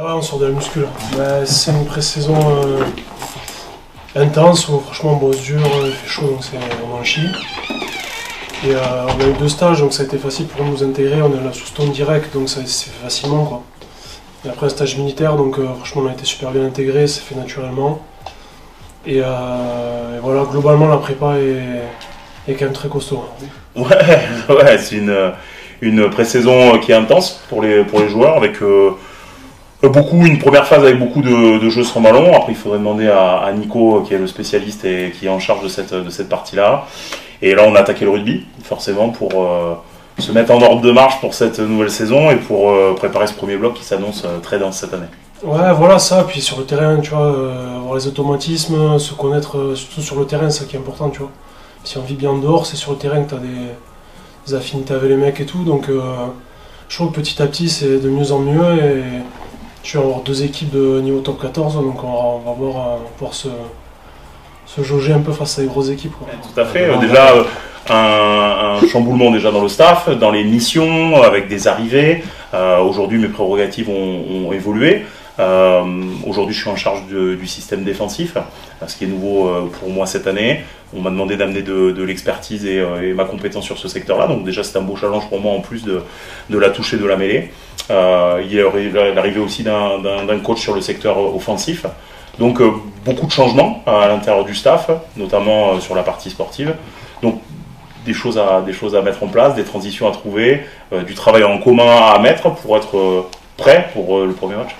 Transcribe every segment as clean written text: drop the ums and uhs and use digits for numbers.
Ouais, on sort de la muscule. C'est une pré-saison intense où franchement on bosse dur, il fait chaud donc on en chie. Et on a eu 2 stages donc ça a été facile pour nous intégrer, on est là sous stone direct donc ça s'est fait facilement quoi. Et après un stage militaire donc franchement on a été super bien intégré, c'est fait naturellement. Et voilà, globalement la prépa est quand même très costaud. Ouais, c'est une pré-saison qui est intense pour les joueurs avec une première phase avec beaucoup de jeux sans ballon. Après, il faudrait demander à Nico, qui est le spécialiste et qui est en charge de cette partie-là. Et là, on a attaqué le rugby, forcément, pour se mettre en ordre de marche pour cette nouvelle saison et pour préparer ce premier bloc qui s'annonce très dense cette année. Ouais, voilà ça. Puis sur le terrain, tu vois, avoir les automatismes, se connaître, surtout sur le terrain, c'est ça qui est important, tu vois. Si on vit bien dehors, c'est sur le terrain que tu as des affinités avec les mecs et tout. Donc, je trouve que petit à petit, c'est de mieux en mieux. Et tu vas avoir 2 équipes de niveau top 14, donc on va pouvoir se jauger un peu face à des grosses équipes. Quoi. Tout à fait. Déjà, un chamboulement déjà dans le staff, dans les missions, avec des arrivées. Aujourd'hui, mes prérogatives ont évolué. Aujourd'hui, je suis en charge du système défensif, ce qui est nouveau pour moi cette année. On m'a demandé d'amener de l'expertise et ma compétence sur ce secteur-là. Donc déjà, c'est un beau challenge pour moi en plus de la touche et de la mêlée. Il y a l'arrivée aussi d'un coach sur le secteur offensif. Donc beaucoup de changements à l'intérieur du staff, notamment sur la partie sportive. Donc des choses à mettre en place, des transitions à trouver, du travail en commun à mettre pour être prêt pour le premier match.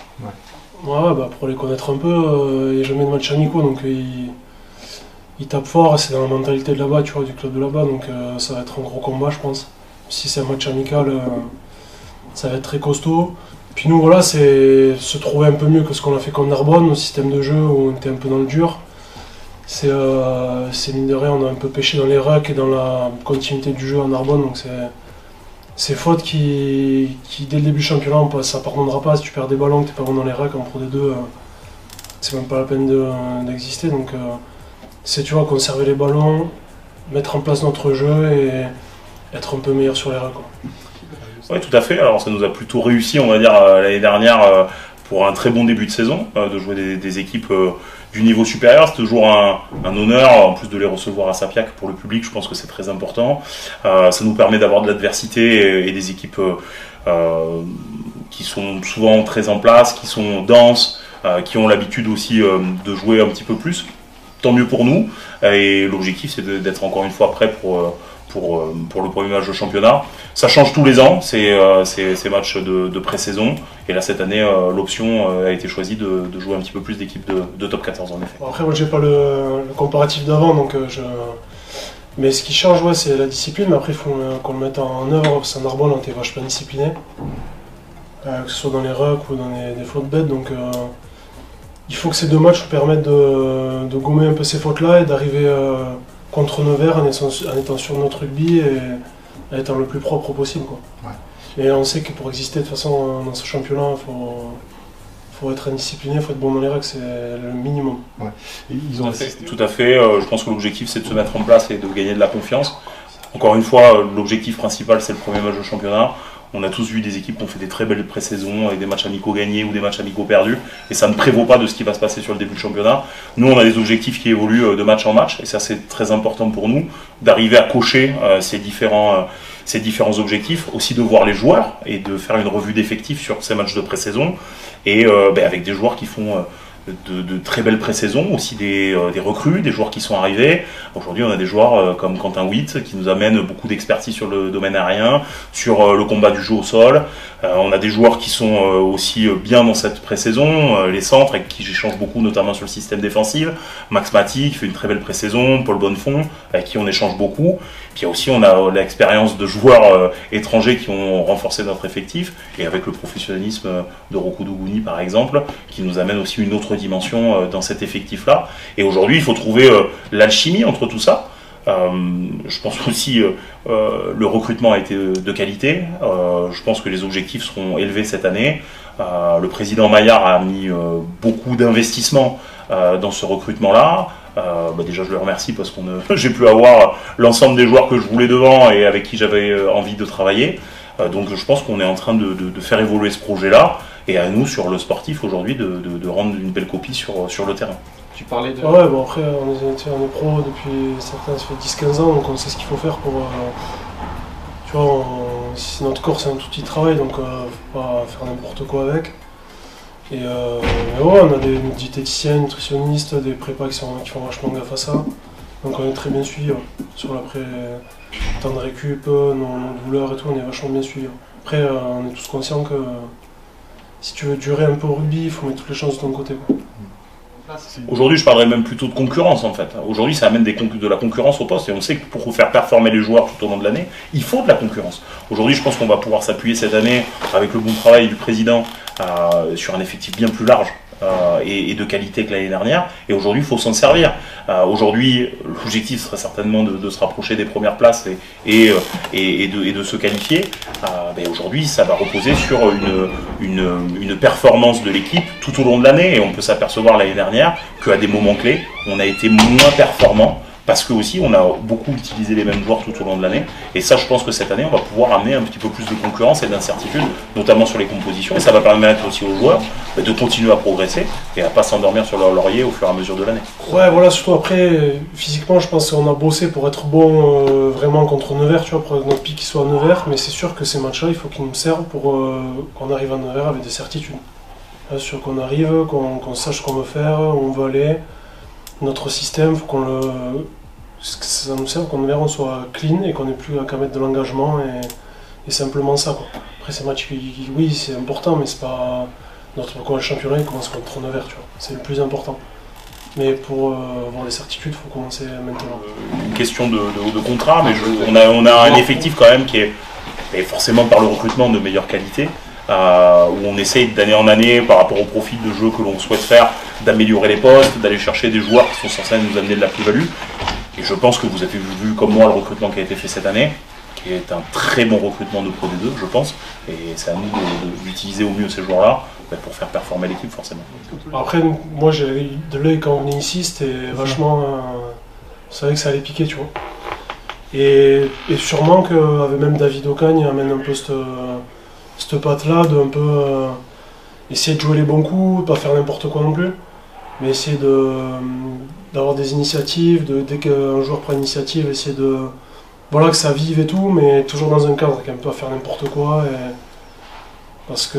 Ouais, pour les connaître un peu, il n'y a jamais de match amicaux, donc ils tapent fort, c'est dans la mentalité de là-bas, tu vois, du club de là-bas, donc ça va être un gros combat, je pense. Si c'est un match amical, ça va être très costaud. Puis nous, voilà, c'est se trouver un peu mieux que ce qu'on a fait contre Narbonne, au système de jeu où on était un peu dans le dur. C'est mine de rien, on a un peu pêché dans les rucks et dans la continuité du jeu à Narbonne, donc c'est faute qui, dès le début du championnat, ça pardonnera pas. Si tu perds des ballons, que tu n'es pas bon dans les rucks en Pro D2, c'est même pas la peine d'exister. Donc c'est, tu vois, conserver les ballons, mettre en place notre jeu et être un peu meilleur sur les rucks. Oui, tout à fait. Alors ça nous a plutôt réussi, on va dire, l'année dernière pour un très bon début de saison, de jouer des équipes du niveau supérieur. C'est toujours un honneur, en plus de les recevoir à Sapiac pour le public, je pense que c'est très important. Ça nous permet d'avoir de l'adversité et des équipes qui sont souvent très en place, qui sont denses, qui ont l'habitude aussi de jouer un petit peu plus. Tant mieux pour nous. Et l'objectif, c'est d'être encore une fois prêt pour le premier match de championnat. Ça change tous les ans, ces matchs de pré-saison. Et là, cette année, l'option a été choisie de jouer un petit peu plus d'équipes de top 14, en effet. Bon, après, moi, j'ai pas le comparatif d'avant, donc mais ce qui change, ouais, c'est la discipline. Mais après, il faut qu'on le mette en œuvre, parce qu'à Narbonne, on était vachement discipliné. Que ce soit dans les rucks ou dans des fautes bêtes. Donc, il faut que ces 2 matchs nous permettent de gommer un peu ces fautes-là et d'arriver contre Nevers en étant sur notre rugby et en étant le plus propre possible. Quoi. Ouais. Et on sait que pour exister de toute façon dans ce championnat, il faut être indiscipliné, il faut être bon dans les règles, c'est le minimum. Ouais. Tout à fait. Je pense que l'objectif c'est de se mettre en place et de gagner de la confiance. Encore une fois, l'objectif principal c'est le premier match de championnat. On a tous vu des équipes qui ont fait des très belles pré-saisons avec des matchs amicaux gagnés ou des matchs amicaux perdus. Et ça ne prévaut pas de ce qui va se passer sur le début du championnat. Nous, on a des objectifs qui évoluent de match en match. Et ça, c'est très important pour nous, d'arriver à cocher ces différents objectifs. Aussi de voir les joueurs et de faire une revue d'effectifs sur ces matchs de pré-saison. Et avec des joueurs qui font de très belles pré-saisons, aussi des recrues, des joueurs qui sont arrivés. Aujourd'hui, on a des joueurs comme Quentin Witt qui nous amènent beaucoup d'expertise sur le domaine aérien, sur le combat du jeu au sol. On a des joueurs qui sont aussi bien dans cette pré-saison, les centres avec qui j'échange beaucoup, notamment sur le système défensif. Max Maty qui fait une très belle pré-saison, Paul Bonnefond avec qui on échange beaucoup. Puis aussi, on a l'expérience de joueurs étrangers qui ont renforcé notre effectif, et avec le professionnalisme de Roku Dougouni par exemple, qui nous amène aussi une autre dimension dans cet effectif-là. Et aujourd'hui, il faut trouver l'alchimie entre tout ça. Je pense aussi le recrutement a été de qualité. Je pense que les objectifs seront élevés cette année. Le président Maillard a mis beaucoup d'investissements dans ce recrutement-là. Déjà, je le remercie parce que j'ai pu avoir l'ensemble des joueurs que je voulais devant et avec qui j'avais envie de travailler. Donc, je pense qu'on est en train de faire évoluer ce projet-là. et à nous sur le sportif aujourd'hui de rendre une belle copie sur le terrain. Tu parlais de... Ouais, bon après on est pro depuis certains, ça fait 10-15 ans, donc on sait ce qu'il faut faire pour... tu vois, c'est notre corps, c'est un tout petit travail, donc faut pas faire n'importe quoi avec. Et mais ouais, on a des diététiciens, nutritionnistes, des prépas qui font vachement gaffe à ça. Donc on est très bien suivi sur l'après temps de récup, nos douleurs et tout, on est vachement bien suivi. Après on est tous conscients que si tu veux durer un peu au rugby, il faut mettre toutes les chances de ton côté, quoi. Aujourd'hui, je parlerais même plutôt de concurrence en fait. Aujourd'hui, ça amène de la concurrence au poste et on sait que pour faire performer les joueurs tout au long de l'année, il faut de la concurrence. Aujourd'hui, je pense qu'on va pouvoir s'appuyer cette année avec le bon travail du président sur un effectif bien plus large et de qualité que l'année dernière. Et aujourd'hui, il faut s'en servir. Aujourd'hui, l'objectif serait certainement de se rapprocher des premières places et de se qualifier. Aujourd'hui, ça va reposer sur une performance de l'équipe tout au long de l'année. Et on peut s'apercevoir l'année dernière qu'à des moments clés, on a été moins performant. Parce que aussi on a beaucoup utilisé les mêmes joueurs tout au long de l'année. Et ça, je pense que cette année, on va pouvoir amener un petit peu plus de concurrence et d'incertitude, notamment sur les compositions. Et ça va permettre aussi aux joueurs de continuer à progresser et à ne pas s'endormir sur leur laurier au fur et à mesure de l'année. Ouais, voilà, surtout après, physiquement, je pense qu'on a bossé pour être bon vraiment contre Nevers, tu vois, pour que notre pic soit à Nevers. Mais c'est sûr que ces matchs-là, il faut qu'ils nous servent pour qu'on arrive à Nevers avec des certitudes. Là, sûr qu'on arrive, qu'on sache ce qu'on veut faire, où on veut aller. Notre système, il faut ça nous serve qu'on on soit clean et qu'on n'ait plus qu'à mettre de l'engagement et simplement ça, quoi. Après ces matchs, oui c'est important, mais c'est pas le championnat il commence contre Nevers, tu vois. C'est le plus important. Mais pour avoir des certitudes, il faut commencer maintenant. Une question de contrat, mais on a un effectif quand même qui est forcément par le recrutement de meilleure qualité. Où on essaye d'année en année, par rapport au profil de jeu que l'on souhaite faire, d'améliorer les postes, d'aller chercher des joueurs qui sont censés nous amener de la plus-value. Et je pense que vous avez vu comme moi le recrutement qui a été fait cette année, qui est un très bon recrutement de Pro D2, je pense. Et c'est à nous d'utiliser au mieux ces joueurs-là pour faire performer l'équipe, forcément. Après, moi, j'ai de l'œil quand on venait ici, c'était vachement... on savait que ça allait piquer, tu vois. Et sûrement qu'avec même David Ocagne amène un peu cette patte-là de un peu essayer de jouer les bons coups, pas faire n'importe quoi non plus, mais essayer d'avoir des initiatives, dès qu'un joueur prend l'initiative, essayer de... Voilà, que ça vive et tout, mais toujours dans un cadre, quand même pas faire n'importe quoi, parce que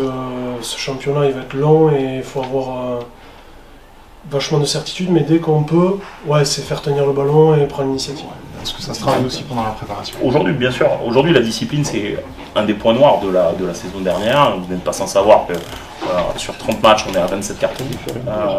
ce championnat il va être long et il faut avoir vachement de certitude, mais dès qu'on peut, ouais, c'est faire tenir le ballon et prendre l'initiative. Est-ce que ça se travaille aussi pendant la préparation? Aujourd'hui, bien sûr. Aujourd'hui, la discipline, c'est un des points noirs de la saison dernière. Vous n'êtes pas sans savoir que sur 30 matchs, on est à 27 cartons,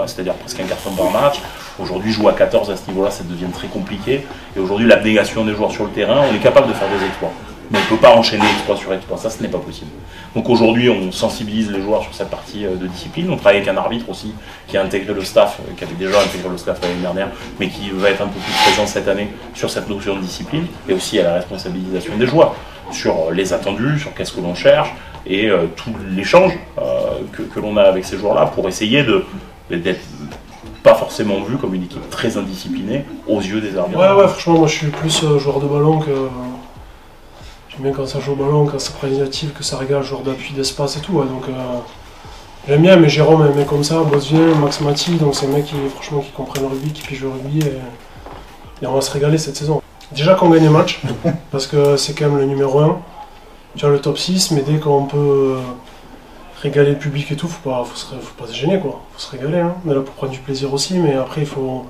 c'est-à-dire presque un carton par match. Aujourd'hui, jouer à 14 à ce niveau-là, ça devient très compliqué. Et aujourd'hui, l'abnégation des joueurs sur le terrain, on est capable de faire des exploits. Mais on ne peut pas enchaîner exploit sur exploit, ça ce n'est pas possible. Donc aujourd'hui on sensibilise les joueurs sur cette partie de discipline, on travaille avec un arbitre aussi qui a intégré le staff, qui avait déjà intégré le staff l'année dernière, mais qui va être un peu plus présent cette année sur cette notion de discipline, et aussi à la responsabilisation des joueurs, sur les attendus, sur qu'est-ce que l'on cherche, et tout l'échange que l'on a avec ces joueurs-là pour essayer d'être pas forcément vu comme une équipe très indisciplinée aux yeux des arbitres. Ouais, franchement moi je suis plus joueur de ballon que... J'aime bien quand ça joue au ballon, quand ça prend l'initiative, que ça régale, joueur d'appui, d'espace et tout. Ouais, donc j'aime bien, mais Jérôme est un mec comme ça, Bosvien, Max Mati, donc c'est un mec qui comprennent le rugby, qui pige le rugby, et on va se régaler cette saison. Déjà qu'on gagne les matchs, parce que c'est quand même le numéro 1, tu as le top 6, mais dès qu'on peut régaler le public et tout, faut pas se gêner, quoi. Faut se régaler, hein. On est là pour prendre du plaisir aussi, mais après il faut...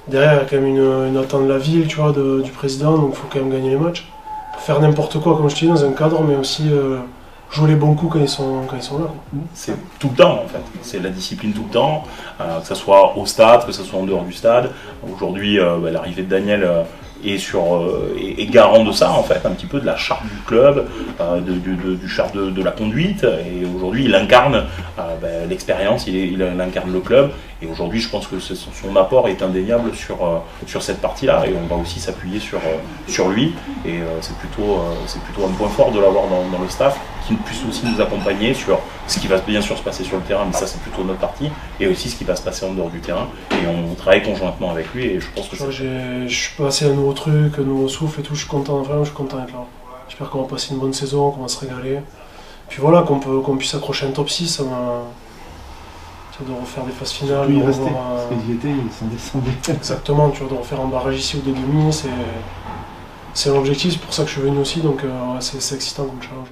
Derrière, il y a quand même une attente de la ville, tu vois, du président, donc il faut quand même gagner les matchs. Faire n'importe quoi, comme je te dis, dans un cadre, mais aussi jouer les bons coups quand ils sont là. C'est tout le temps, en fait. C'est la discipline tout le temps, que ce soit au stade, que ce soit en dehors du stade. Aujourd'hui, l'arrivée de Daniel est garant de ça, en fait, un petit peu de la charte du club, du charte de la conduite. Et aujourd'hui, il incarne l'expérience, il incarne le club. Et aujourd'hui, je pense que son apport est indéniable sur cette partie-là. Et on va aussi s'appuyer sur lui. Et c'est plutôt un point fort de l'avoir dans le staff, qui puisse aussi nous accompagner sur ce qui va bien sûr se passer sur le terrain, mais ça c'est plutôt notre partie, et aussi ce qui va se passer en dehors du terrain. Et on travaille conjointement avec lui. Et je pense que je suis passé à un nouveau truc, un nouveau souffle et tout. Je suis content, vraiment, je suis content d'être là. J'espère qu'on va passer une bonne saison, qu'on va se régaler. Puis voilà, qu'on puisse accrocher un top 6, de refaire des phases finales. Il restait, parce qu'ils y étaient, ils sont descendus. Exactement, tu vois, de refaire un barrage ici ou des demi, c'est l'objectif, c'est pour ça que je suis venu aussi, donc c'est excitant comme challenge.